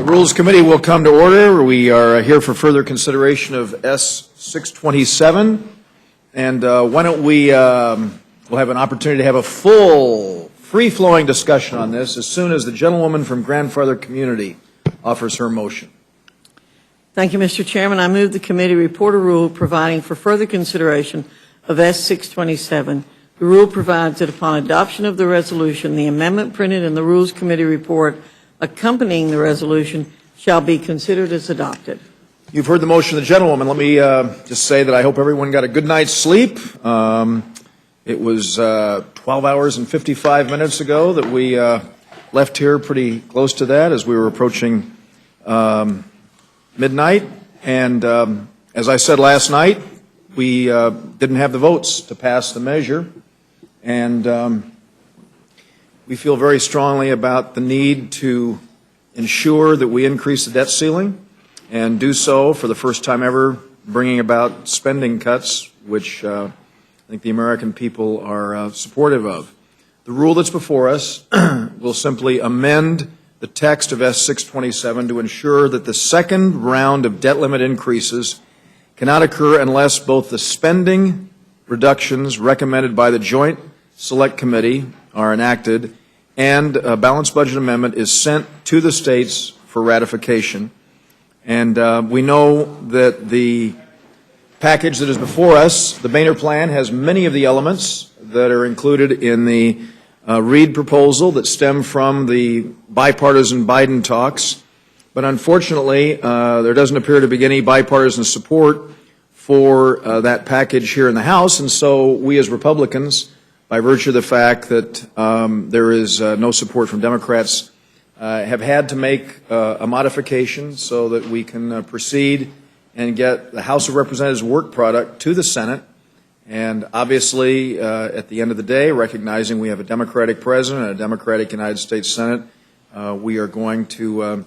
Rules Committee will come to order. We are here for further consideration of S-627. And why don't we'll have an opportunity to have a full, free-flowing discussion on this as soon as the gentlewoman from Grandfather Community offers her motion. Thank you, Mr. Chairman. I move the committee report a rule providing for further consideration of S-627. The rule provides that upon adoption of the resolution, the amendment printed in the Rules Committee report accompanying the resolution shall be considered as adopted. You've heard the motion of the gentlewoman. Let me just say that I hope everyone got a good night's sleep. It was 12 hours and 55 minutes ago that we left here, pretty close to that, as we were approaching midnight. And as I said last night, we didn't have the votes to pass the measure. And we feel very strongly about the need to ensure that we increase the debt ceiling and do so for the first time ever, bringing about spending cuts, which I think the American people are supportive of. The rule that's before us will simply amend the text of S-627 to ensure that the second round of debt limit increases cannot occur unless both the spending reductions recommended by the Joint Select Committee are enacted and a balanced budget amendment is sent to the states for ratification. And we know that the package that is before us, the Boehner Plan, has many of the elements that are included in the Reid proposal that stem from the bipartisan Biden talks. But unfortunately, there doesn't appear to be any bipartisan support for that package here in the House, and so we as Republicans, by virtue of the fact that there is no support from Democrats, have had to make a modification so that we can proceed and get the House of Representatives work product to the Senate. And obviously, at the end of the day, recognizing we have a Democratic president and a Democratic United States Senate, we are going to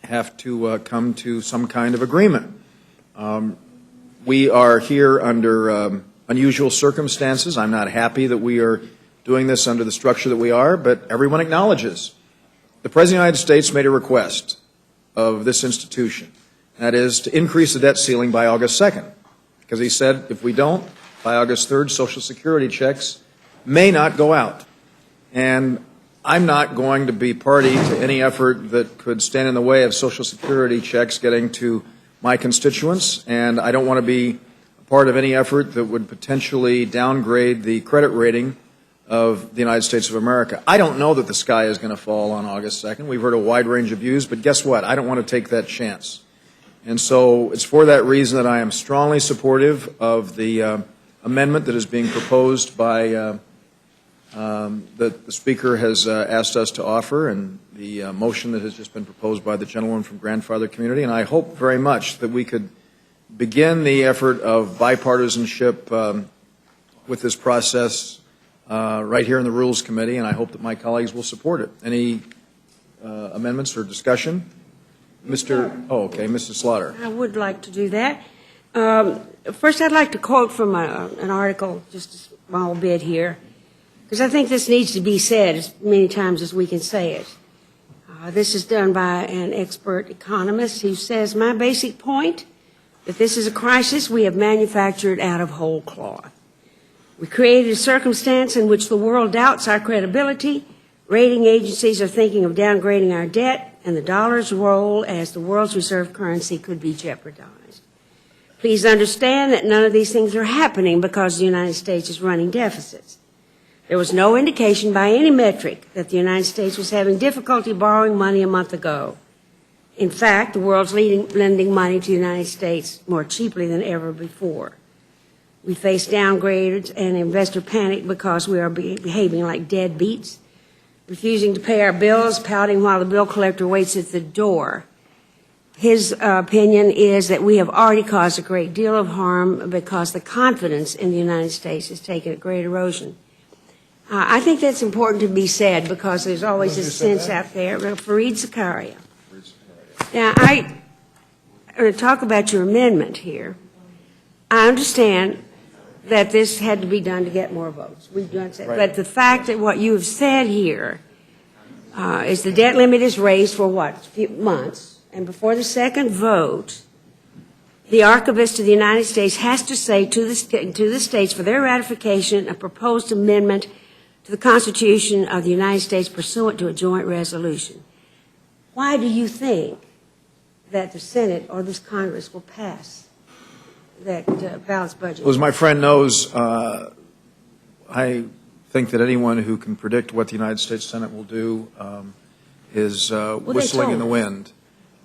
have to come to some kind of agreement. We are here under unusual circumstances. I'm not happy that we are doing this under the structure that we are, but everyone acknowledges the President of the United States made a request of this institution, that is to increase the debt ceiling by August 2nd, because he said if we don't, by August 3rd, Social Security checks may not go out. And I'm not going to be party to any effort that could stand in the way of Social Security checks getting to my constituents, and I don't want to be part of any effort that would potentially downgrade the credit rating of the United States of America. I don't know that the sky is going to fall on August 2nd. We've heard a wide range of views, but guess what? I don't want to take that chance. And so it's for that reason that I am strongly supportive of the amendment that is being proposed by that the Speaker has asked us to offer, and the motion that has just been proposed by the gentleman from Grandfather Community. And I hope very much that we could begin the effort of bipartisanship with this process right here in the Rules Committee, and I hope that my colleagues will support it. Any amendments or discussion? Mrs. Slaughter. I would like to do that. First, I'd like to quote from an article, just a small bit here, because I think this needs to be said as many times as we can say it. This is done by an expert economist who says, "My basic point, that this is a crisis we have manufactured out of whole cloth. We created a circumstance in which the world doubts our credibility, rating agencies are thinking of downgrading our debt, and the dollar's role as the world's reserve currency could be jeopardized. Please understand that none of these things are happening because the United States is running deficits. There was no indication by any metric that the United States was having difficulty borrowing money a month ago. In fact, the world's lending money to the United States more cheaply than ever before. We face downgrades and investor panic because we are behaving like deadbeats, refusing to pay our bills, pouting while the bill collector waits at the door. His opinion is that we have already caused a great deal of harm because the confidence in the United States has taken a great erosion." I think that's important to be said because there's always this sense out there. Fareed Zakaria. Now, I'm going to talk about your amendment here. I understand that this had to be done to get more votes. We've done that. Right. But the fact that what you have said here is the debt limit is raised for what, a few months, and before the second vote, the Archivist of the United States has to say to the states for their ratification a proposed amendment to the Constitution of the United States pursuant to a joint resolution. Why do you think that the Senate or this Congress will pass that balanced budget? Well, as my friend knows, I think that anyone who can predict what the United States Senate will do is whistling in the wind.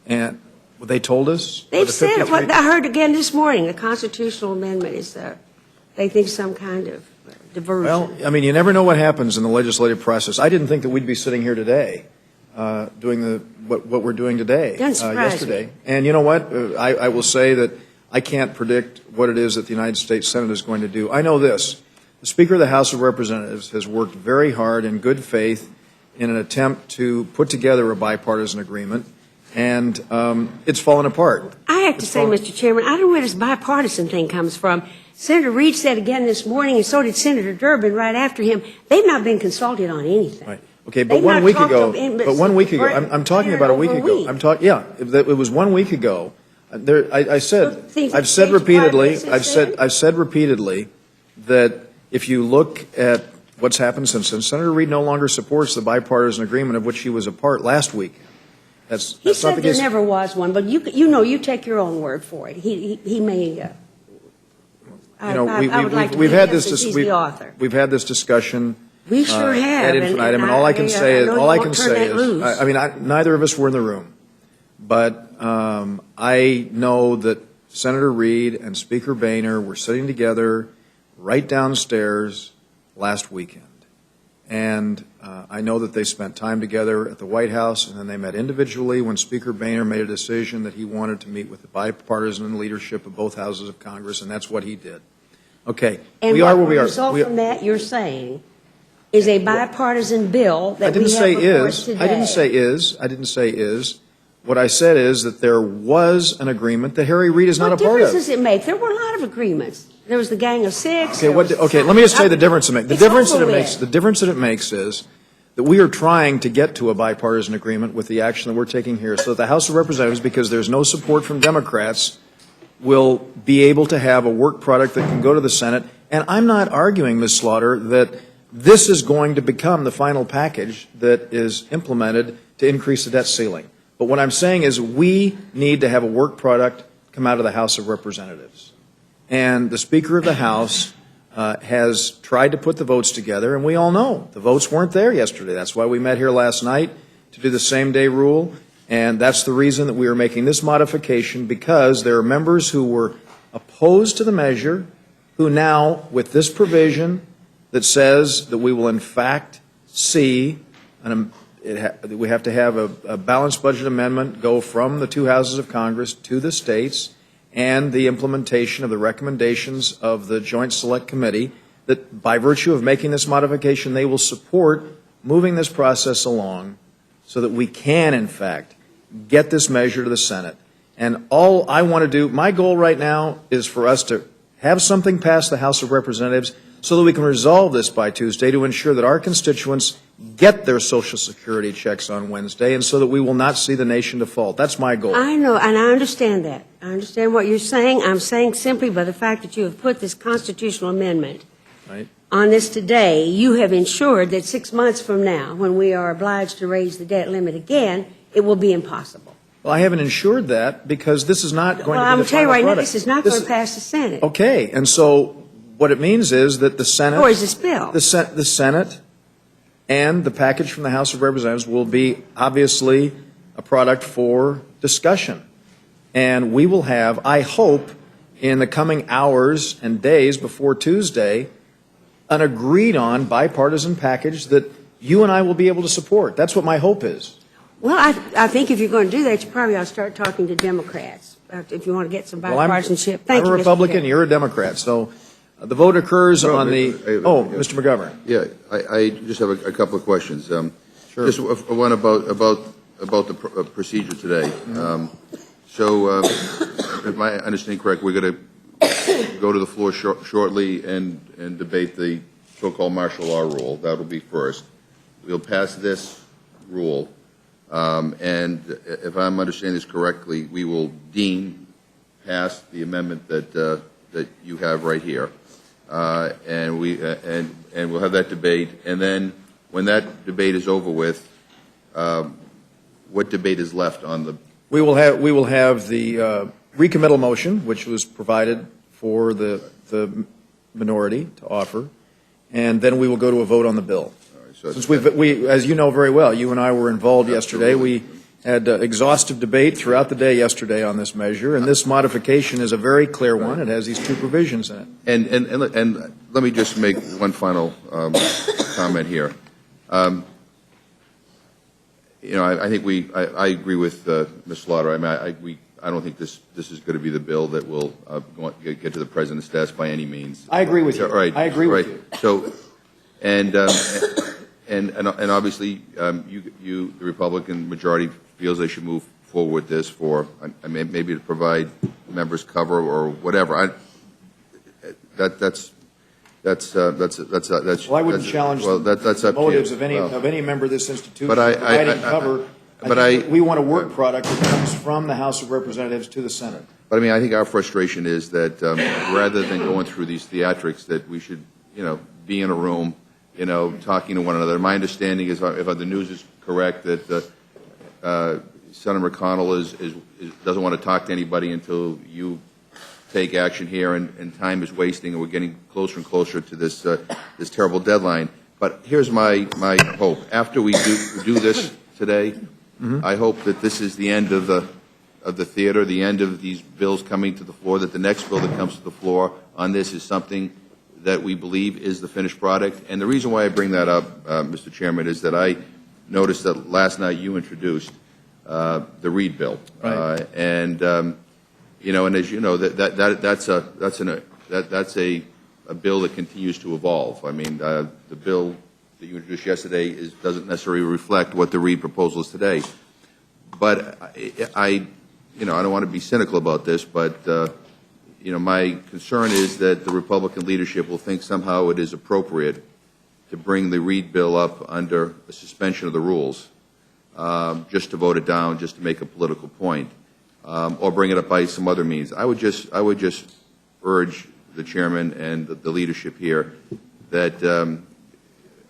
And they told us? They've said it. What I heard again this morning, the constitutional amendment is, they think, some kind of diversion. Well, I mean, you never know what happens in the legislative process. I didn't think that we'd be sitting here today doing what we're doing today, yesterday. And you know what? I will say that I can't predict what it is that the United States Senate is going to do. I know this. The Speaker of the House of Representatives has worked very hard in good faith in an attempt to put together a bipartisan agreement, and it's fallen apart. I have to say, Mr. Chairman, I don't know where this bipartisan thing comes from. Senator Reid said again this morning, and so did Senator Durbin right after him, they've not been consulted on anything. Right. Okay, but 1 week ago, I'm talking about a week ago. It was 1 week ago. I've said repeatedly that if you look at what's happened since then, Senator Reid no longer supports the bipartisan agreement of which he was a part last week. He said there never was one, but you take your own word for it. He may. I would like to we've had this. He's the author. We've had this discussion. We sure have. Ad infinitum, and all I can say is, I mean, neither of us were in the room, but I know that Senator Reid and Speaker Boehner were sitting together right downstairs last weekend. And I know that they spent time together at the White House, and then they met individually when Speaker Boehner made a decision that he wanted to meet with the bipartisan leadership of both houses of Congress, and that's what he did. Okay, and we are where we are. And the result from that, you're saying, is a bipartisan bill that we have before us today. I didn't say is. What I said is that there was an agreement that Harry Reid is not a part of. What difference does it make? There were a lot of agreements. There was the Gang of Six. Okay, let me just say the difference it makes. The difference that it makes is that we are trying to get to a bipartisan agreement with the action that we're taking here, so that the House of Representatives, because there's no support from Democrats, will be able to have a work product that can go to the Senate. And I'm not arguing, Ms. Slaughter, that this is going to become the final package that is implemented to increase the debt ceiling. But what I'm saying is we need to have a work product come out of the House of Representatives. And the Speaker of the House has tried to put the votes together, and we all know the votes weren't there yesterday. That's why we met here last night to do the same-day rule, and that's the reason that we are making this modification, because there are members who were opposed to the measure who now, with this provision that says that we will in fact see we have to have a balanced budget amendment go from the two houses of Congress to the states, and the implementation of the recommendations of the Joint Select Committee, that by virtue of making this modification, they will support moving this process along so that we can, in fact, get this measure to the Senate. And all I want to do, my goal right now is for us to have something pass the House of Representatives so that we can resolve this by Tuesday to ensure that our constituents get their Social Security checks on Wednesday, and so that we will not see the nation default. That's my goal. I know, and I understand that. I understand what you're saying. I'm saying simply by the fact that you have put this constitutional amendment on this today, you have ensured that 6 months from now, when we are obliged to raise the debt limit again, it will be impossible. Well, I haven't ensured that because this is not going to be the final product. Well, I'm telling you right now, this is not going to pass the Senate. Okay, and so what it means is that the Senate, or is this bill? The Senate and the package from the House of Representatives will be obviously a product for discussion. And we will have, I hope, in the coming hours and days before Tuesday, an agreed-on bipartisan package that you and I will be able to support. That's what my hope is. Well, I think if you're going to do that, you probably ought to start talking to Democrats if you want to get some bipartisanship. I'm a Republican, you're a Democrat, so the vote occurs on the... Mr. McGovern. Yeah, I just have a couple of questions. Sure. Just one about the procedure today. So, if I understand correct, we're going to go to the floor shortly and debate the so-called martial law rule. That will be first. We'll pass this rule. And if I'm understanding this correctly, we will deem pass the amendment that you have right here. And we'll have that debate. And then when that debate is over with, what debate is left on the? We will have the recommittal motion, which was provided for the minority to offer, and then we will go to a vote on the bill. All right, so Since we, as you know very well, you and I were involved yesterday. We had exhaustive debate throughout the day yesterday on this measure, and this modification is a very clear one. It has these two provisions in it. And let me just make one final comment here. I think I agree with Ms. Slaughter. I mean, I don't think this is going to be the bill that will get to the president's desk by any means. I agree with you. All right. I agree with you. So, and obviously, the Republican majority feels they should move forward with this for, maybe to provide members cover or whatever. That's. Well, I wouldn't challenge the motives of any member of this institution providing cover. We want a work product that comes from the House of Representatives to the Senate. But I mean, I think our frustration is that rather than going through these theatrics, that we should, be in a room, talking to one another. My understanding is, if the news is correct, that Senator McConnell doesn't want to talk to anybody until you take action here, and time is wasting, and we're getting closer and closer to this terrible deadline. But here's my hope: after we do this today, I hope that this is the end of the theater, the end of these bills coming to the floor. That the next bill that comes to the floor on this is something that we believe is the finished product. And the reason why I bring that up, Mr. Chairman, is that I noticed that last night you introduced the Reid bill, right. And as you know, that's a bill that continues to evolve. I mean, the bill that you introduced yesterday doesn't necessarily reflect what the Reid proposal is today. But I don't want to be cynical about this, but my concern is that the Republican leadership will think somehow it is appropriate to bring the Reid bill up under a suspension of the rules, just to vote it down, just to make a political point. Or bring it up by some other means. I would just urge the chairman and the leadership here that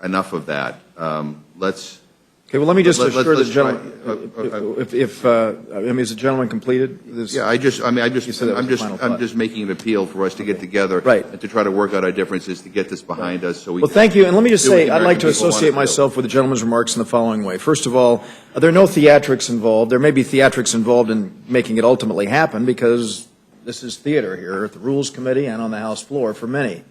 enough of that. Okay. Well, let me just assure the gentleman. Is the gentleman completed? Yeah. I'm just making an appeal for us to get together, right, and to try to work out our differences to get this behind us. So we. Well, thank you. And let me just say, I'd like to associate myself with the gentleman's remarks in the following way. First of all, there are no theatrics involved. There may be theatrics involved in making it ultimately happen, because this is theater here at the Rules Committee and on the House floor for many.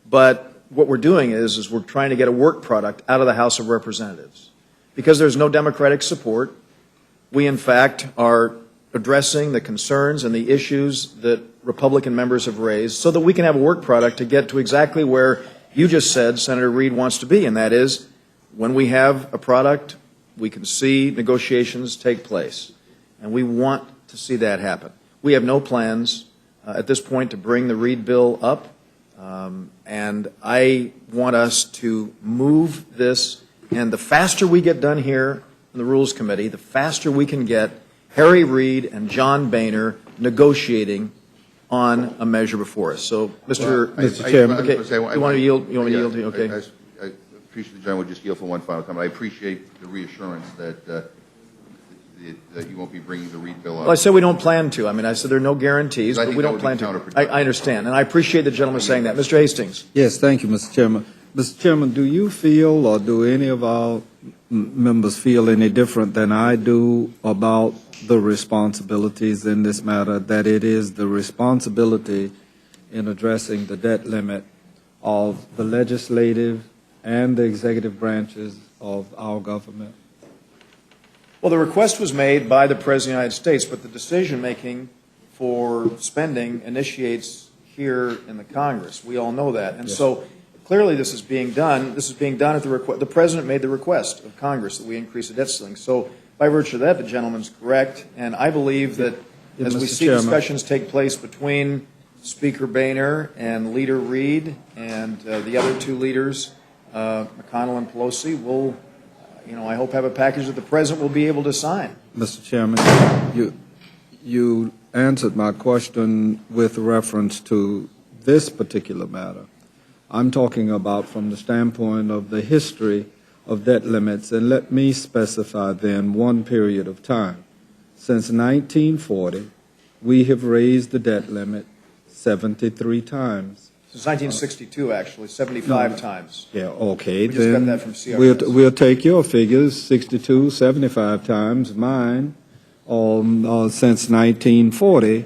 But what we're doing is we're trying to get a work product out of the House of Representatives. Because there's no Democratic support, we in fact are addressing the concerns and the issues that Republican members have raised so that we can have a work product to get to exactly where you just said Senator Reid wants to be, and that is when we have a product, we can see negotiations take place. And we want to see that happen. We have no plans at this point to bring the Reid bill up, and I want us to move this. And the faster we get done here in the Rules Committee, the faster we can get Harry Reid and John Boehner negotiating on a measure before us. So, Mr. Chairman, okay, you want to yield? You want me to yield to you? Okay. I appreciate the gentleman would just yield for one final comment. I appreciate the reassurance that you won't be bringing the Reid bill up. Well, I said we don't plan to. I mean, I said there are no guarantees, but we don't plan to. I understand, and I appreciate the gentleman saying that. Mr. Hastings. Yes, thank you, Mr. Chairman. Mr. Chairman, do you feel, or do any of our members feel any different than I do about the responsibilities in this matter, that it is the responsibility in addressing the debt limit of the legislative and the executive branches of our government? Well, the request was made by the President of the United States, but the decision-making for spending initiates here in the Congress. We all know that. And yes. So clearly this is being done. This is being done at the request. The President made the request of Congress that we increase the debt ceiling. So by virtue of that, the gentleman's correct. And I believe that as we see discussions take place between Speaker Boehner and Leader Reid and the other two leaders, McConnell and Pelosi, we'll I hope have a package that the President will be able to sign. Mr. Chairman, you answered my question with reference to this particular matter. I'm talking about from the standpoint of the history of debt limits, and let me specify then one period of time. Since 1940, we have raised the debt limit 73 times. Since 1962, actually, 75 times. Yeah, okay, We just got then that from CRS. we'll take your figures, 62, 75 times, mine, since 1940.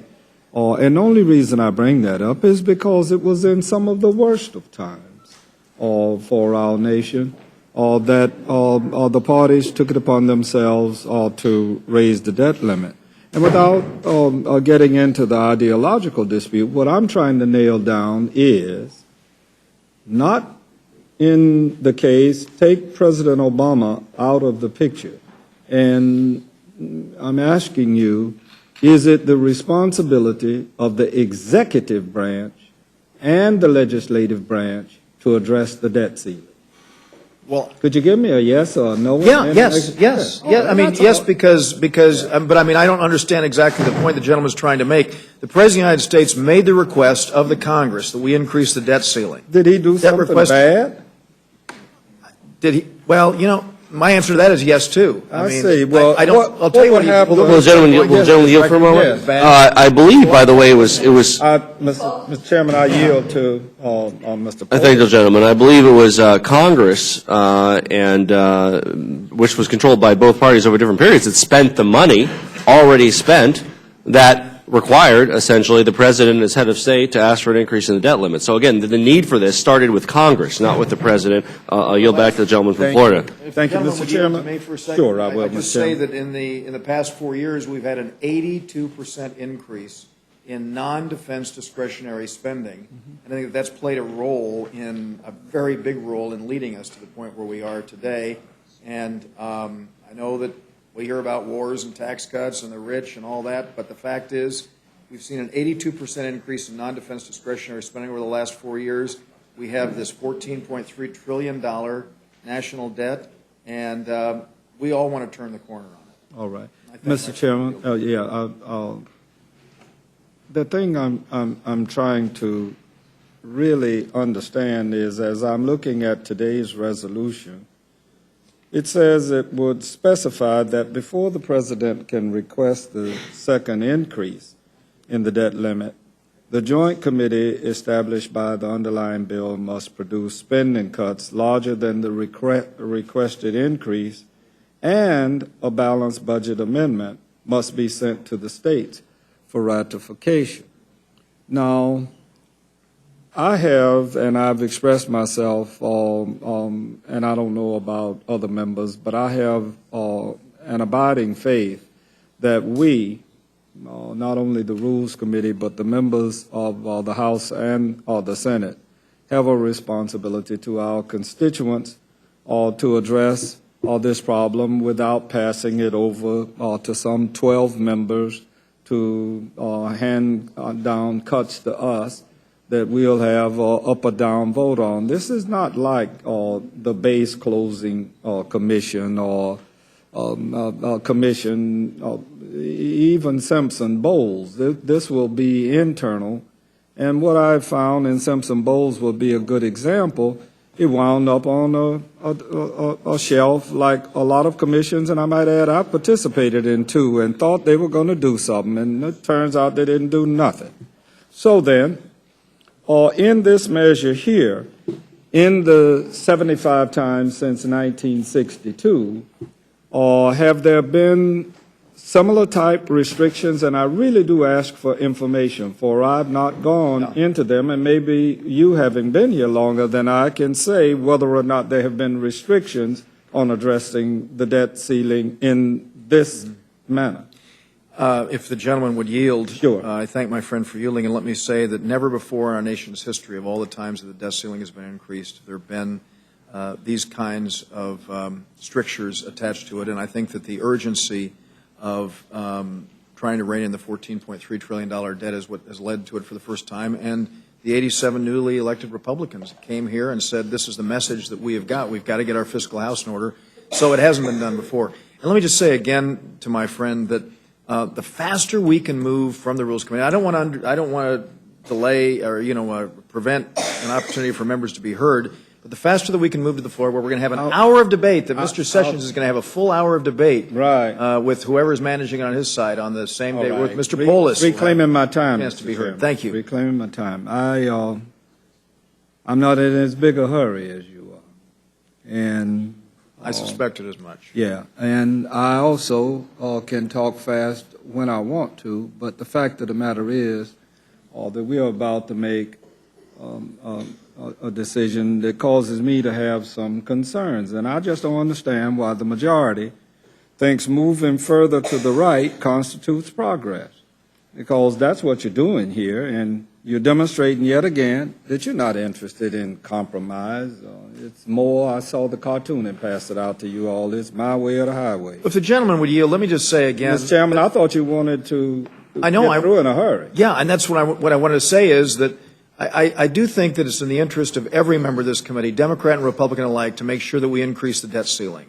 And the only reason I bring that up is because it was in some of the worst of times for our nation, that the parties took it upon themselves to raise the debt limit. And without getting into the ideological dispute, what I'm trying to nail down is not in the case, take President Obama out of the picture. And I'm asking you, is it the responsibility of the executive branch and the legislative branch to address the debt ceiling? Well, Could you give me a yes or a no? yeah, yes. I mean, that's yes, all. but I mean, I don't understand exactly the point the gentleman's trying to make. The President of the United States made the request of the Congress that we increase the debt ceiling. Did he do That something request- bad? Did he? Well, my answer to that is yes, too. I see. Well, I don't, I'll tell you what what he. happened- Will the gentleman yield for a moment? Yes. I believe, by the way, it was. Mr. Chairman, I yield to Mr. I thank the gentleman. I believe it was Congress, which was controlled by both parties over different periods, that spent the money already spent that required, essentially, the President as head of state to ask for an increase in the debt limit. So again, the need for this started with Congress, not with the President. I'll yield back to the gentleman from Florida. Thank you, Gentlemen, Mr. would you yield to Chairman. me for a second? Sure, I will, I'd Mr. just say Chairman. that in the past 4 years, we've had an 82% increase in non-defense discretionary spending. And I think that's played a very big role in leading us to the point where we are today. And I know that we hear about wars and tax cuts and the rich and all that, but the fact is, we've seen an 82% increase in non-defense discretionary spending over the last 4 years. We have this $14.3 trillion national debt, and we all want to turn the corner on it. All right. I think Mr. that's Chairman, what the thing I'm trying to really understand is, as I'm looking at today's resolution, it says it would specify that before the President can request the second increase in the debt limit, the joint committee established by the underlying bill must produce spending cuts larger than the requested increase, and a balanced budget amendment must be sent to the states for ratification. Now, I have, and I've expressed myself, and I don't know about other members, but I have an abiding faith that we, not only the Rules Committee, but the members of the House and the Senate, have a responsibility to our constituents to address this problem without passing it over to some 12 members to hand down cuts to us that we'll have up or down vote on. This is not like the base closing commission or commission, even Simpson-Bowles. This will be internal. And what I've found in Simpson-Bowles will be a good example. It wound up on a shelf like a lot of commissions, and I might add I participated in two and thought they were going to do something, and it turns out they didn't do nothing. So then, in this measure here, in the 75 times since 1962, have there been similar type restrictions? And I really do ask for information, for I've not gone into them, and maybe you, having been here longer than I, can say whether or not there have been restrictions on addressing the debt ceiling in this manner. If the gentleman would yield. Sure. I thank my friend for yielding, and let me say that never before in our nation's history, of all the times that the debt ceiling has been increased, there have been these kinds of strictures attached to it, and I think that the urgency of trying to rein in the $14.3 trillion debt is what has led to it for the first time, and the 87 newly elected Republicans came here and said, this is the message that we have got. We've got to get our fiscal house in order. So it hasn't been done before. And let me just say again to my friend that the faster we can move from the Rules Committee, I don't want to delay or, prevent an opportunity for members to be heard, but the faster that we can move to the floor where we're going to have an hour of debate, that Mr. Sessions is going to have a full hour of debate Right. with whoever's managing on his side on the same day, All with right. Mr. Polis. Reclaiming my time. Chance to Mr. be heard. Chairman. Thank you. Reclaiming my time. I'm not in as big a hurry as you are. And I suspected as much. yeah, and I also can talk fast when I want to, but the fact of the matter is that we are about to make a decision that causes me to have some concerns. And I just don't understand why the majority thinks moving further to the right constitutes progress, because that's what you're doing here, and you're demonstrating yet again that you're not interested in compromise. It's more, I saw the cartoon and passed it out to you all, it's my way or the highway. If the gentleman would yield, let me just say again. Mr. Chairman, I thought you wanted to I know, get through in a hurry. Yeah, and that's what I wanted to say is that I do think that it's in the interest of every member of this committee, Democrat and Republican alike, to make sure that we increase the debt ceiling.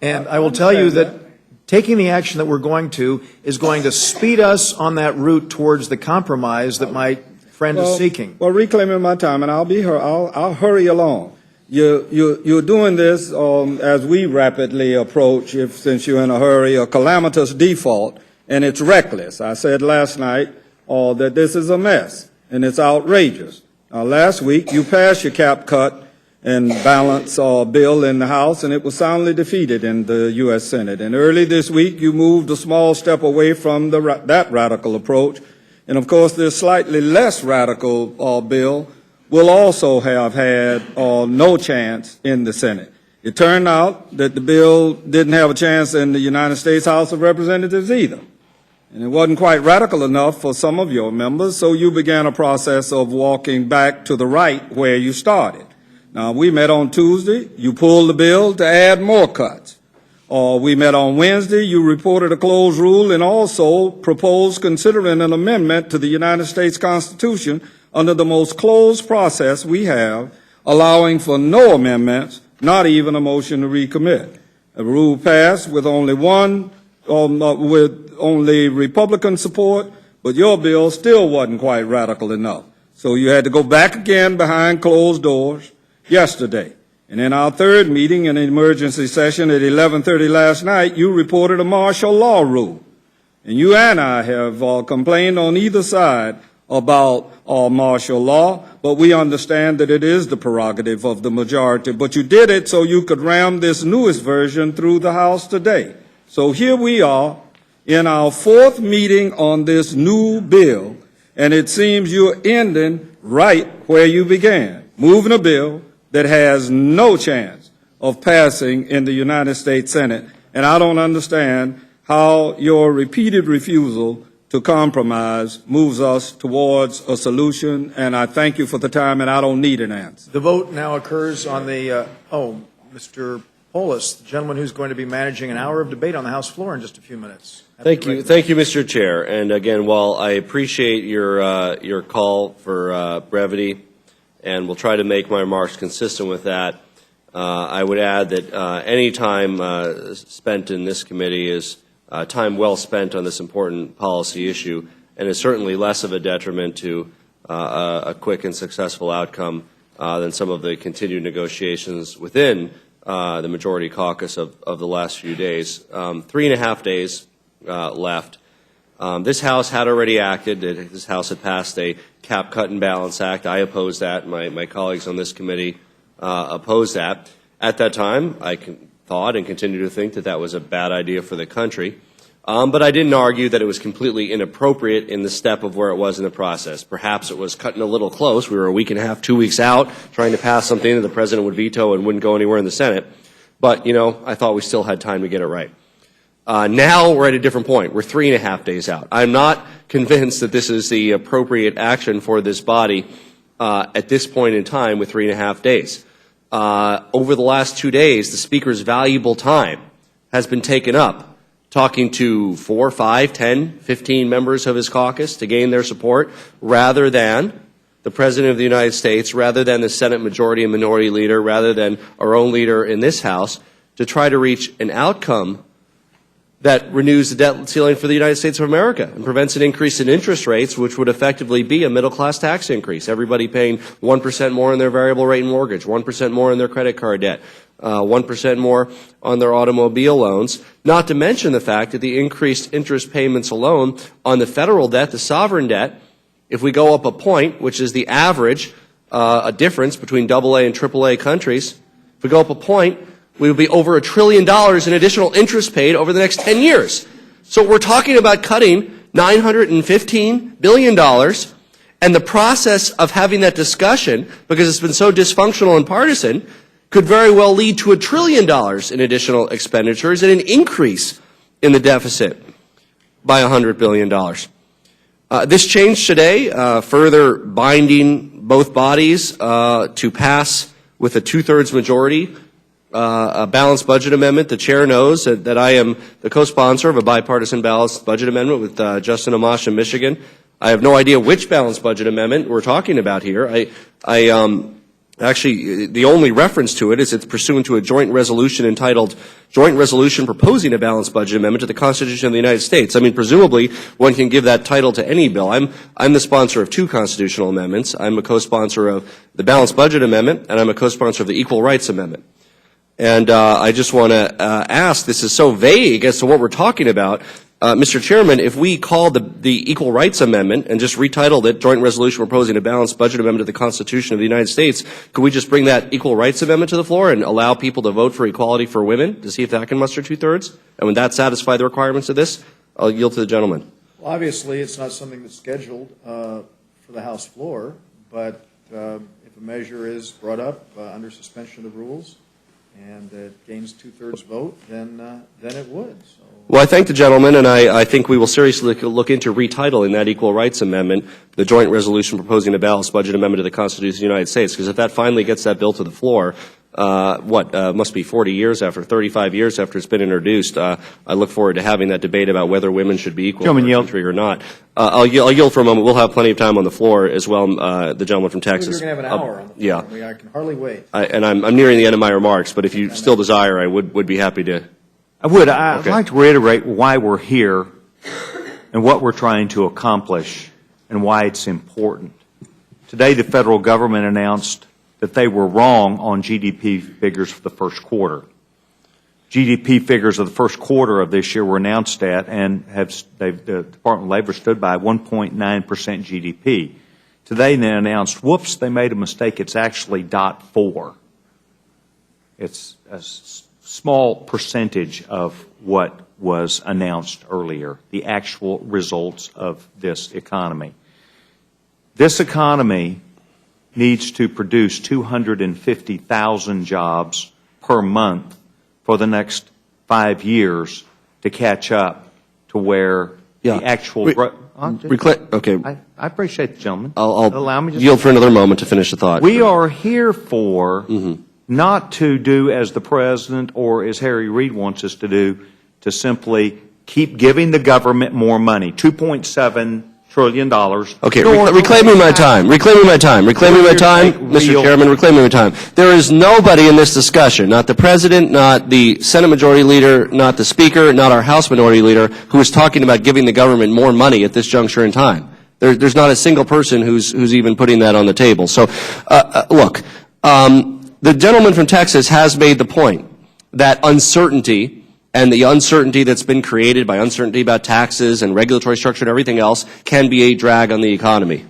And I will tell you that taking the action that we're going to is going to speed us on that route towards the compromise that my friend is seeking. Well, reclaiming my time, and I'll hurry along. You're doing this as we rapidly approach, since you're in a hurry, a calamitous default, and it's reckless. I said last night that this is a mess, and it's outrageous. Last week, you passed your cap cut and balance bill in the House, and it was soundly defeated in the U.S. Senate. And early this week, you moved a small step away from that radical approach. And of course, this slightly less radical bill will also have had no chance in the Senate. It turned out that the bill didn't have a chance in the United States House of Representatives either. And it wasn't quite radical enough for some of your members, so you began a process of walking back to the right where you started. Now, we met on Tuesday. You pulled the bill to add more cuts. We met on Wednesday. You reported a closed rule and also proposed considering an amendment to the United States Constitution under the most closed process we have, allowing for no amendments, not even a motion to recommit. The rule passed with only only Republican support, but your bill still wasn't quite radical enough. So you had to go back again behind closed doors yesterday. And in our third meeting, in an emergency session at 11:30 last night, you reported a martial law rule. And you and I have complained on either side about martial law, but we understand that it is the prerogative of the majority. But you did it so you could ram this newest version through the House today. So here we are in our fourth meeting on this new bill, and it seems you're ending right where you began, moving a bill that has no chance of passing in the United States Senate. And I don't understand how your repeated refusal to compromise moves us towards a solution, and I thank you for the time, and I don't need an answer. The vote now occurs on the, Mr. Polis, the gentleman who's going to be managing an hour of debate on the House floor in just a few minutes. Thank you, Mr. Chair. And again, while I appreciate your call for brevity, and will try to make my remarks consistent with that, I would add that any time spent in this committee is time well spent on this important policy issue, and is certainly less of a detriment to a quick and successful outcome than some of the continued negotiations within the majority caucus of the last few days. 3.5 days left. This House had already acted. This House had passed a Cap, Cut, and Balance Act. I opposed that. My colleagues on this committee opposed that. At that time, I thought and continue to think that that was a bad idea for the country. But I didn't argue that it was completely inappropriate in the step of where it was in the process. Perhaps it was cutting a little close. We were a week and a half, 2 weeks out, trying to pass something that the President would veto and wouldn't go anywhere in the Senate. But, I thought we still had time to get it right. Now we're at a different point. We're 3.5 days out. I'm not convinced that this is the appropriate action for this body at this point in time with 3.5 days. Over the last 2 days, the Speaker's valuable time has been taken up talking to 4, 5, 10, 15 members of his caucus to gain their support, rather than the President of the United States, rather than the Senate Majority and Minority Leader, rather than our own leader in this House, to try to reach an outcome that renews the debt ceiling for the United States of America and prevents an increase in interest rates, which would effectively be a middle-class tax increase. Everybody paying 1% more in their variable rate mortgage, 1% more in their credit card debt, 1% more on their automobile loans, not to mention the fact that the increased interest payments alone on the federal debt, the sovereign debt, if we go up a point, which is the average, a difference between AA and AAA countries, if we go up a point, we would be over $1 trillion in additional interest paid over the next 10 years. So we're talking about cutting $915 billion, and the process of having that discussion, because it's been so dysfunctional and partisan, could very well lead to $1 trillion in additional expenditures and an increase in the deficit by $100 billion. This change today, further binding both bodies to pass with a 2/3 majority a balanced budget amendment. The chair knows that I am the co-sponsor of a bipartisan balanced budget amendment with Justin Amash in Michigan. I have no idea which balanced budget amendment we're talking about here. Actually, the only reference to it is it's pursuant to a joint resolution entitled Joint Resolution Proposing a Balanced Budget Amendment to the Constitution of the United States. I mean, presumably, one can give that title to any bill. I'm the sponsor of 2 constitutional amendments. I'm a co-sponsor of the Balanced Budget Amendment, and I'm a co-sponsor of the Equal Rights Amendment. And I just want to ask, this is so vague as to what we're talking about. Mr. Chairman, if we called the Equal Rights Amendment and just retitled it Joint Resolution Proposing a Balanced Budget Amendment to the Constitution of the United States, could we just bring that Equal Rights Amendment to the floor and allow people to vote for equality for women to see if that can muster 2/3? And would that satisfy the requirements of this? I'll yield to the gentleman. Well, obviously, it's not something that's scheduled for the House floor, but if a measure is brought up under suspension of the rules and it gains 2/3 vote, then it would. So. Well, I thank the gentleman, and I think we will seriously look into retitling that Equal Rights Amendment the Joint Resolution Proposing a Balanced Budget Amendment to the Constitution of the United States, because if that finally gets that bill to the floor, must be 40 years after, 35 years after it's been introduced, I look forward to having that debate about whether women should be equal in our country or not. I'll yield for a moment. We'll have plenty of time on the floor as well, the gentleman from Texas. We're going to have an hour on the floor. Yeah. I can hardly wait. I'm nearing the end of my remarks, but if you still desire, I would be happy to. I would. I'd like to reiterate why we're here and what we're trying to accomplish and why it's important. Today, the federal government announced that they were wrong on GDP figures for the first quarter. GDP figures of the first quarter of this year were announced at, and the Department of Labor stood by 1.9% GDP. Today, they announced, whoops, they made a mistake. It's actually 0.4. It's a small percentage of what was announced earlier, the actual results of this economy. This economy needs to produce 250,000 jobs per month for the next 5 years to catch up to where the actual... Okay. I appreciate the gentleman. I'll allow me to yield for another moment to finish the thought. We are here for not to do as the President or as Harry Reid wants us to do, to simply keep giving the government more money, $2.7 trillion. Okay, reclaiming my time, Mr. Chairman, reclaiming my time. There is nobody in this discussion, not the President, not the Senate Majority Leader, not the Speaker, not our House Minority Leader, who is talking about giving the government more money at this juncture in time. There's not a single person who's even putting that on the table. So, look, the gentleman from Texas has made the point that uncertainty and the uncertainty that's been created by uncertainty about taxes and regulatory structure and everything else can be a drag on the economy.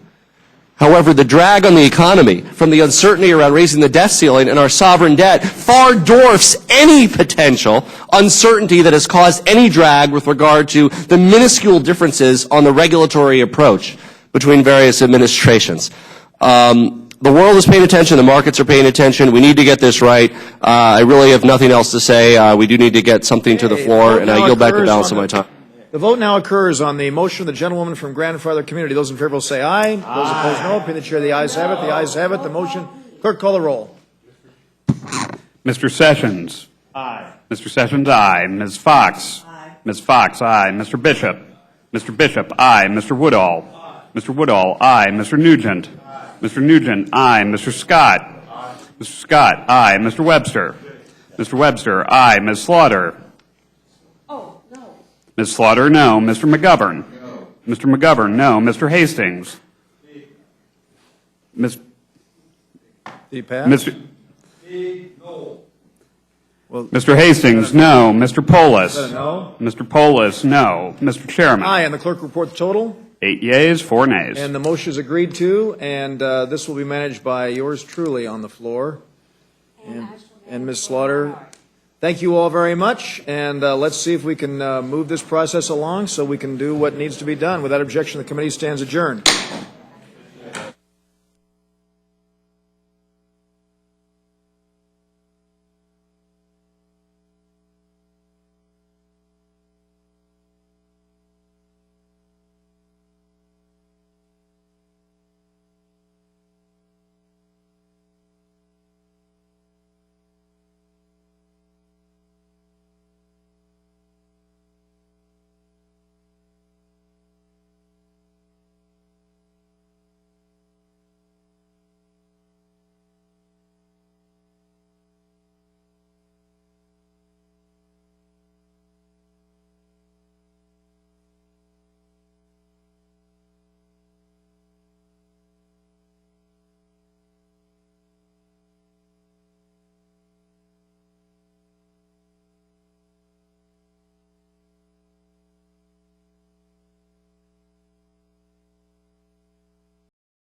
However, the drag on the economy from the uncertainty around raising the debt ceiling and our sovereign debt far dwarfs any potential uncertainty that has caused any drag with regard to the minuscule differences on the regulatory approach between various administrations. The world is paying attention. The markets are paying attention. We need to get this right. I really have nothing else to say. We do need to get something to the floor, and I yield back the balance of my time. The vote now occurs on the motion of the gentlewoman from Grandfather Community. Those in favor will say aye. Those opposed, no. Opinion of the chair, the ayes have it. The ayes have it. The motion. Clerk, call the roll. Mr. Sessions. Aye. Mr. Sessions, aye. Ms. Fox. Aye. Ms. Fox, aye. Mr. Bishop. Mr. Bishop, aye. Mr. Woodall. Aye. Mr. Woodall, aye. Mr. Nugent. Mr. Nugent, aye. Mr. Scott. Mr. Scott, aye. Mr. Webster. Mr. Webster, aye. Ms. Slaughter? Oh, no. Ms. Slaughter, no. Mr. McGovern? No. Mr. McGovern, no. Mr. Hastings? Ms. Did he pass? Mr. Mr. Hastings, no. Mr. Polis? Is that a no? Mr. Polis, no. Mr. Chairman? Aye, and the clerk report the total? 8 yeas, 4 nays. And the motion is agreed to, and this will be managed by yours truly on the floor. And Ms. Slaughter, thank you all very much, and let's see if we can move this process along so we can do what needs to be done. Without objection, the committee stands adjourned.